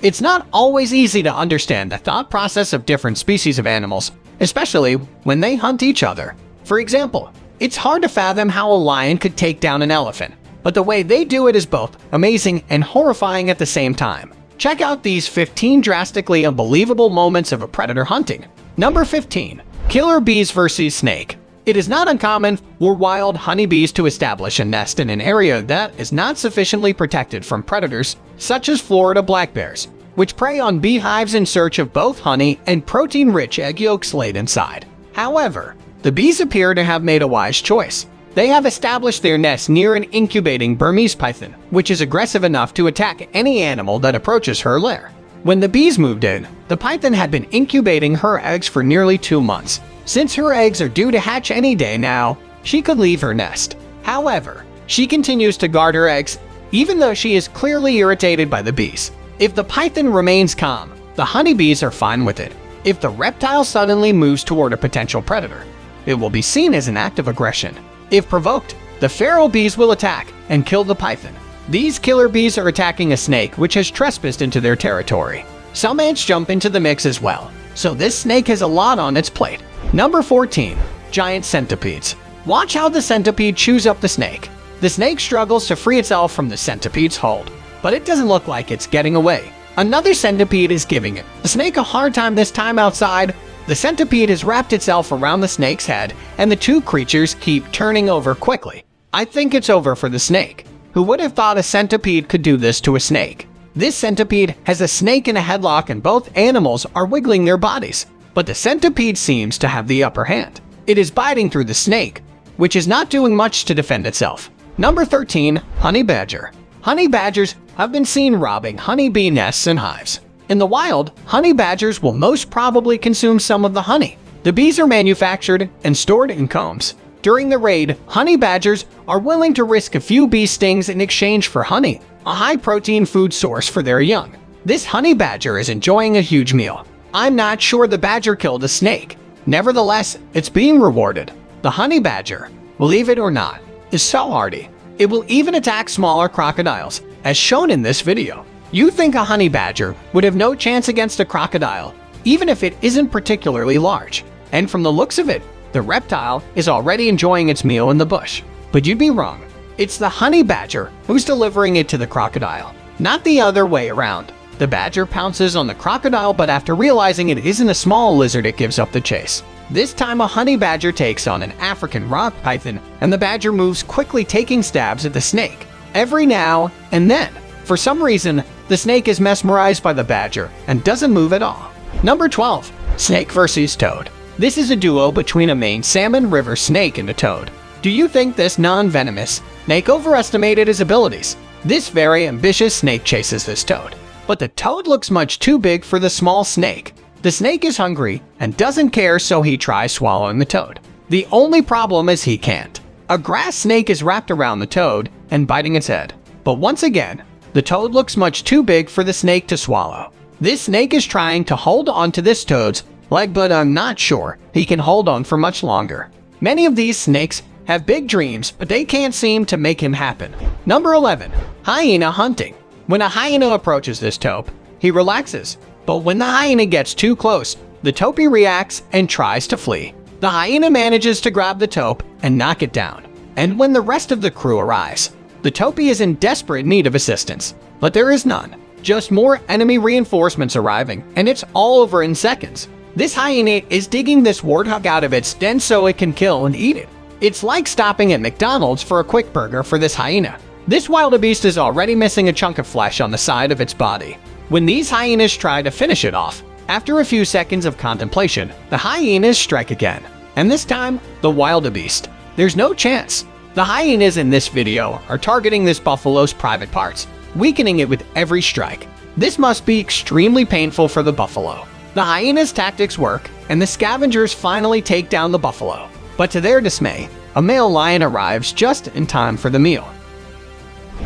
It's not always easy to understand the thought process of different species of animals, especially when they hunt each other. For example, it's hard to fathom how a lion could take down an elephant, but the way they do it is both amazing and horrifying at the same time. Check out these 15 drastically unbelievable moments of a predator hunting. Number 15. Killer bees versus snake. It is not uncommon for wild honeybees to establish a nest in an area that is not sufficiently protected from predators, such as Florida black bears, which prey on beehives in search of both honey and protein-rich egg yolks laid inside. However, the bees appear to have made a wise choice. They have established their nest near an incubating Burmese python, which is aggressive enough to attack any animal that approaches her lair. When the bees moved in, the python had been incubating her eggs for nearly 2 months. Since her eggs are due to hatch any day now, she could leave her nest. However, she continues to guard her eggs, even though she is clearly irritated by the bees. If the python remains calm, the honeybees are fine with it. If the reptile suddenly moves toward a potential predator, it will be seen as an act of aggression. If provoked, the feral bees will attack and kill the python. These killer bees are attacking a snake which has trespassed into their territory. Some ants jump into the mix as well, so this snake has a lot on its plate. Number 14. Giant centipedes. Watch how the centipede chews up the snake. The snake struggles to free itself from the centipede's hold, but it doesn't look like it's getting away. Another centipede is giving the snake a hard time, this time outside. The centipede has wrapped itself around the snake's head, and the two creatures keep turning over quickly. I think it's over for the snake. Who would have thought a centipede could do this to a snake? This centipede has a snake in a headlock and both animals are wiggling their bodies. But the centipede seems to have the upper hand. It is biting through the snake, which is not doing much to defend itself. Number 13. Honey badger. Honey badgers have been seen robbing honeybee nests and hives. In the wild, honey badgers will most probably consume some of the honey. The bees are manufactured and stored in combs. During the raid, honey badgers are willing to risk a few bee stings in exchange for honey, a high-protein food source for their young. This honey badger is enjoying a huge meal. I'm not sure the badger killed a snake. Nevertheless, it's being rewarded. The honey badger, believe it or not, is so hardy. It will even attack smaller crocodiles, as shown in this video. You think a honey badger would have no chance against a crocodile, even if it isn't particularly large. And from the looks of it, the reptile is already enjoying its meal in the bush. But you'd be wrong. It's the honey badger who's delivering it to the crocodile, not the other way around. The badger pounces on the crocodile, but after realizing it isn't a small lizard, it gives up the chase. This time a honey badger takes on an African rock python, and the badger moves quickly, taking stabs at the snake. Every now and then, for some reason, the snake is mesmerized by the badger and doesn't move at all. Number 12. Snake versus toad. This is a duo between a Maine salmon river snake and a toad. Do you think this non-venomous snake overestimated his abilities? This very ambitious snake chases this toad, but the toad looks much too big for the small snake. The snake is hungry and doesn't care, so he tries swallowing the toad. The only problem is he can't. A grass snake is wrapped around the toad and biting its head. But once again, the toad looks much too big for the snake to swallow. This snake is trying to hold on to this toad's leg, but I'm not sure he can hold on for much longer. Many of these snakes have big dreams, but they can't seem to make him happen. Number 11. Hyena hunting. When a hyena approaches this taupe, he relaxes. But when the hyena gets too close, the taupe reacts and tries to flee. The hyena manages to grab the taupe and knock it down. And when the rest of the crew arrives, the taupe is in desperate need of assistance. But there is none. Just more enemy reinforcements arriving, and it's all over in seconds. This hyena is digging this warthog out of its den so it can kill and eat it. It's like stopping at McDonald's for a quick burger for this hyena. This wildebeest is already missing a chunk of flesh on the side of its body. When these hyenas try to finish it off, after a few seconds of contemplation, the hyenas strike again. And this time, the wildebeest. There's no chance. The hyenas in this video are targeting this buffalo's private parts, weakening it with every strike. This must be extremely painful for the buffalo. The hyena's tactics work, and the scavengers finally take down the buffalo. But to their dismay, a male lion arrives just in time for the meal.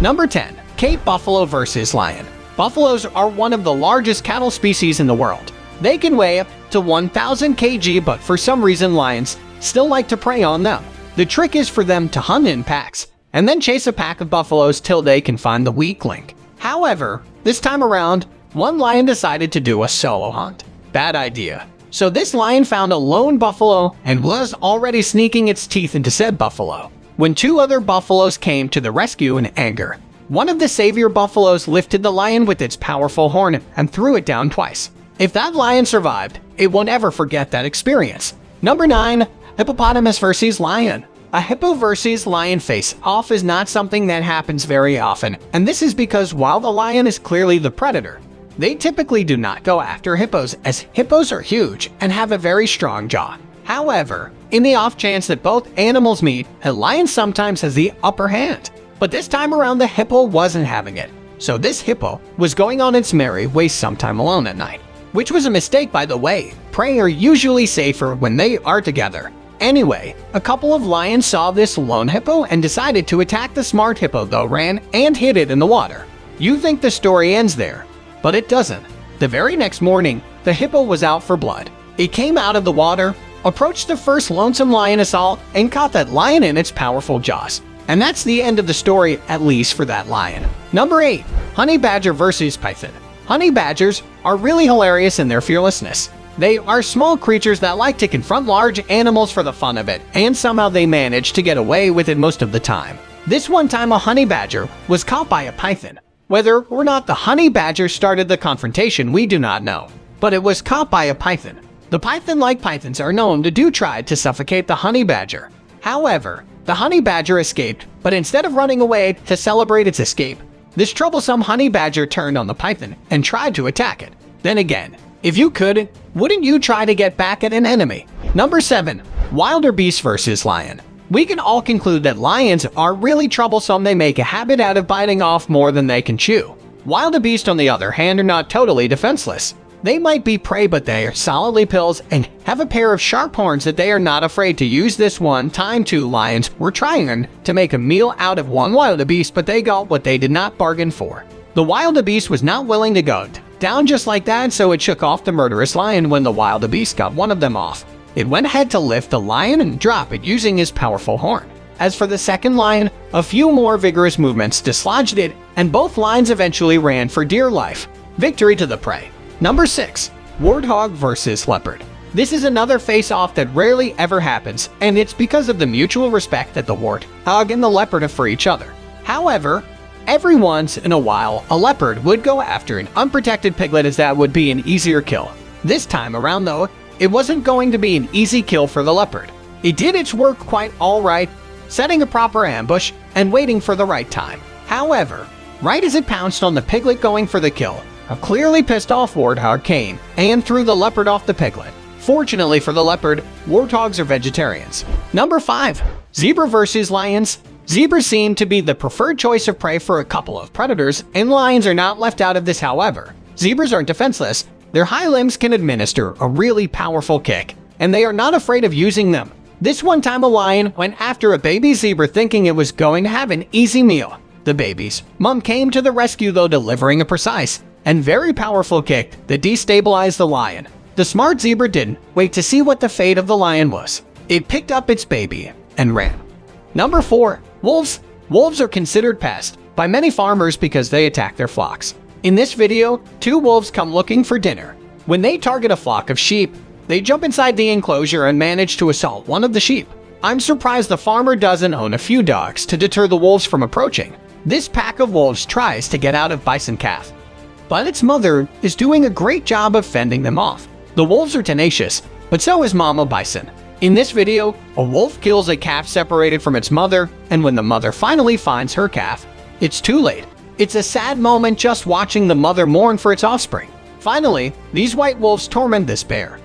Number 10. Cape buffalo versus lion. Buffaloes are one of the largest cattle species in the world. They can weigh up to 1,000 kg, but for some reason lions still like to prey on them. The trick is for them to hunt in packs, and then chase a pack of buffaloes till they can find the weak link. However, this time around, one lion decided to do a solo hunt. Bad idea. So this lion found a lone buffalo and was already sneaking its teeth into said buffalo, when two other buffaloes came to the rescue in anger. One of the savior buffaloes lifted the lion with its powerful horn and threw it down twice. If that lion survived, it won't ever forget that experience. Number 9. Hippopotamus versus lion. A hippo versus lion face-off is not something that happens very often, and this is because while the lion is clearly the predator, they typically do not go after hippos, as hippos are huge and have a very strong jaw. However, in the off chance that both animals meet, a lion sometimes has the upper hand. But this time around the hippo wasn't having it, so this hippo was going on its merry way sometime alone at night. Which was a mistake, by the way. Prey are usually safer when they are together. Anyway, a couple of lions saw this lone hippo and decided to attack the smart hippo, though ran and hid it in the water. You think the story ends there, but it doesn't. The very next morning, the hippo was out for blood. It came out of the water, approached the first lonesome lion assault, and caught that lion in its powerful jaws. And that's the end of the story, at least for that lion. Number 8. Honey badger versus python. Honey badgers are really hilarious in their fearlessness. They are small creatures that like to confront large animals for the fun of it, and somehow they manage to get away with it most of the time. This one time a honey badger was caught by a python. Whether or not the honey badger started the confrontation, we do not know. But it was caught by a python. The python, like pythons, are known to try to suffocate the honey badger. However, the honey badger escaped, but instead of running away to celebrate its escape, this troublesome honey badger turned on the python and tried to attack it. Then again, if you could, wouldn't you try to get back at an enemy? Number 7. Wildebeest versus lion. We can all conclude that lions are really troublesome. They make a habit out of biting off more than they can chew. Wildebeest, on the other hand, are not totally defenseless. They might be prey, but they are solidly pills and have a pair of sharp horns that they are not afraid to use. This one time, two lions were trying to make a meal out of one wildebeest, but they got what they did not bargain for. The wildebeest was not willing to go down just like that, so it shook off the murderous lion. When the wildebeest got one of them off, it went ahead to lift the lion and drop it using his powerful horn. As for the second lion, a few more vigorous movements dislodged it, and both lions eventually ran for dear life. Victory to the prey. Number 6. Warthog versus leopard. This is another face-off that rarely ever happens, and it's because of the mutual respect that the warthog and the leopard have for each other. However, every once in a while, a leopard would go after an unprotected piglet, as that would be an easier kill. This time around, though, it wasn't going to be an easy kill for the leopard. It did its work quite alright, setting a proper ambush and waiting for the right time. However, right as it pounced on the piglet going for the kill, a clearly pissed off warthog came and threw the leopard off the piglet. Fortunately for the leopard, warthogs are vegetarians. Number 5. Zebra versus lions. Zebras seem to be the preferred choice of prey for a couple of predators, and lions are not left out of this. However, zebras aren't defenseless. Their high limbs can administer a really powerful kick, and they are not afraid of using them. This one time a lion went after a baby zebra thinking it was going to have an easy meal. The baby's mom came to the rescue, though, delivering a precise and very powerful kick that destabilized the lion. The smart zebra didn't wait to see what the fate of the lion was. It picked up its baby and ran. Number 4. Wolves. Wolves are considered pests by many farmers because they attack their flocks. In this video, two wolves come looking for dinner. When they target a flock of sheep, they jump inside the enclosure and manage to assault one of the sheep. I'm surprised the farmer doesn't own a few dogs to deter the wolves from approaching. This pack of wolves tries to get out of bison calf, but its mother is doing a great job of fending them off. The wolves are tenacious, but so is Mama Bison. In this video, a wolf kills a calf separated from its mother, and when the mother finally finds her calf, it's too late. It's a sad moment just watching the mother mourn for its offspring. Finally, these white wolves torment this bear,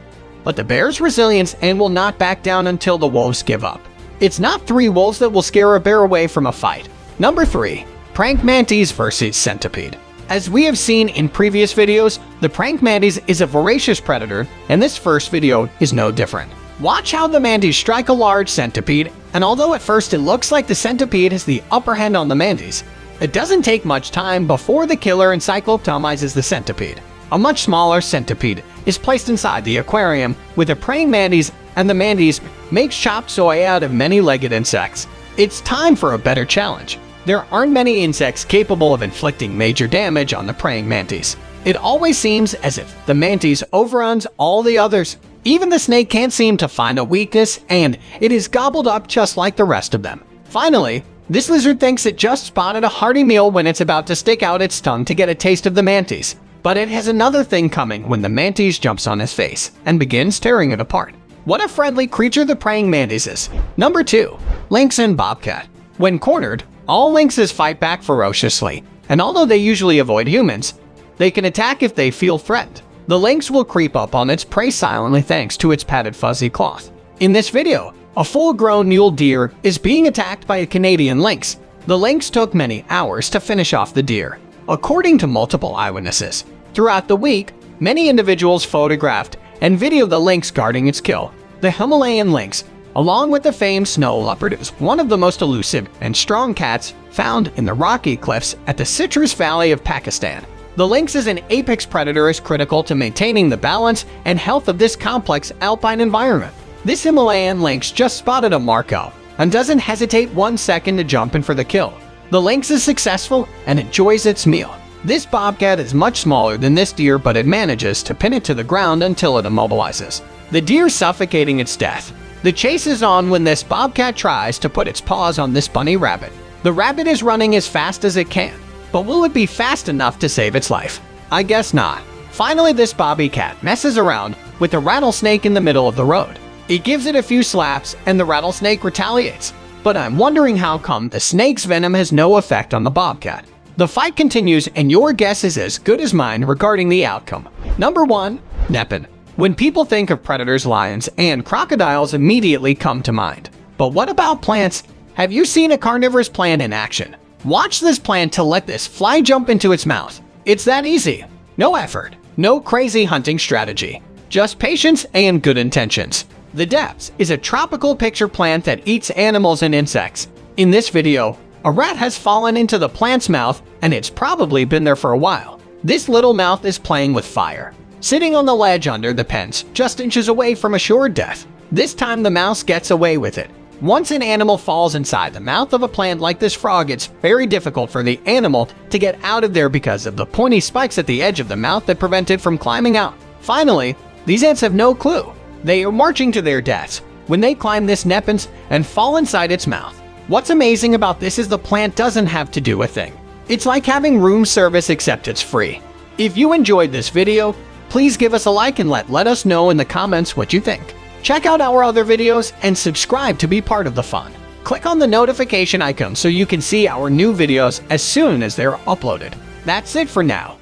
but the bear's resilience and will not back down until the wolves give up. It's not 3 wolves that will scare a bear away from a fight. Number 3. Prank mantis versus centipede. As we have seen in previous videos, the prank mantis is a voracious predator, and this first video is no different. Watch how the mantis strike a large centipede, and although at first it looks like the centipede has the upper hand on the mantis, it doesn't take much time before the killer encycloptomizes the centipede. A much smaller centipede is placed inside the aquarium with a praying mantis, and the mantis makes chopped soy out of many-legged insects. It's time for a better challenge. There aren't many insects capable of inflicting major damage on the praying mantis. It always seems as if the mantis overruns all the others. Even the snake can't seem to find a weakness, and it is gobbled up just like the rest of them. Finally, this lizard thinks it just spotted a hearty meal when it's about to stick out its tongue to get a taste of the mantis. But it has another thing coming when the mantis jumps on his face and begins tearing it apart. What a friendly creature the praying mantis is. Number 2. Lynx and bobcat. When cornered, all lynxes fight back ferociously, and although they usually avoid humans, they can attack if they feel threatened. The lynx will creep up on its prey silently thanks to its padded fuzzy cloth. In this video, a full-grown mule deer is being attacked by a Canadian lynx. The lynx took many hours to finish off the deer, according to multiple eyewitnesses. Throughout the week, many individuals photographed and videoed the lynx guarding its kill. The Himalayan lynx, along with the famed snow leopard, is one of the most elusive and strong cats found in the rocky cliffs at the Citrus Valley of Pakistan. The lynx is an apex predator is critical to maintaining the balance and health of this complex alpine environment. This Himalayan lynx just spotted a marco and doesn't hesitate 1 second to jump in for the kill. The lynx is successful and enjoys its meal. This bobcat is much smaller than this deer, but it manages to pin it to the ground until it immobilizes. The deer suffocating its death. The chase is on when this bobcat tries to put its paws on this bunny rabbit. The rabbit is running as fast as it can. But will it be fast enough to save its life? I guess not. Finally, this bobby cat messes around with a rattlesnake in the middle of the road. It gives it a few slaps and the rattlesnake retaliates. But I'm wondering how come the snake's venom has no effect on the bobcat. The fight continues and your guess is as good as mine regarding the outcome. Number 1. Nepin. When people think of predators, lions and crocodiles immediately come to mind. But what about plants? Have you seen a carnivorous plant in action? Watch this plant to let this fly jump into its mouth. It's that easy. No effort. No crazy hunting strategy. Just patience and good intentions. The depths is a tropical picture plant that eats animals and insects. In this video, a rat has fallen into the plant's mouth and it's probably been there for a while. This little mouth is playing with fire, sitting on the ledge under the pens, just inches away from assured death. This time the mouse gets away with it. Once an animal falls inside the mouth of a plant like this frog, it's very difficult for the animal to get out of there because of the pointy spikes at the edge of the mouth that prevent it from climbing out. Finally, these ants have no clue. They are marching to their deaths when they climb this nepins and fall inside its mouth. What's amazing about this is the plant doesn't have to do a thing. It's like having room service, except it's free. If you enjoyed this video, please give us a like and let us know in the comments what you think. Check out our other videos and subscribe to be part of the fun. Click on the notification icon so you can see our new videos as soon as they're uploaded. That's it for now.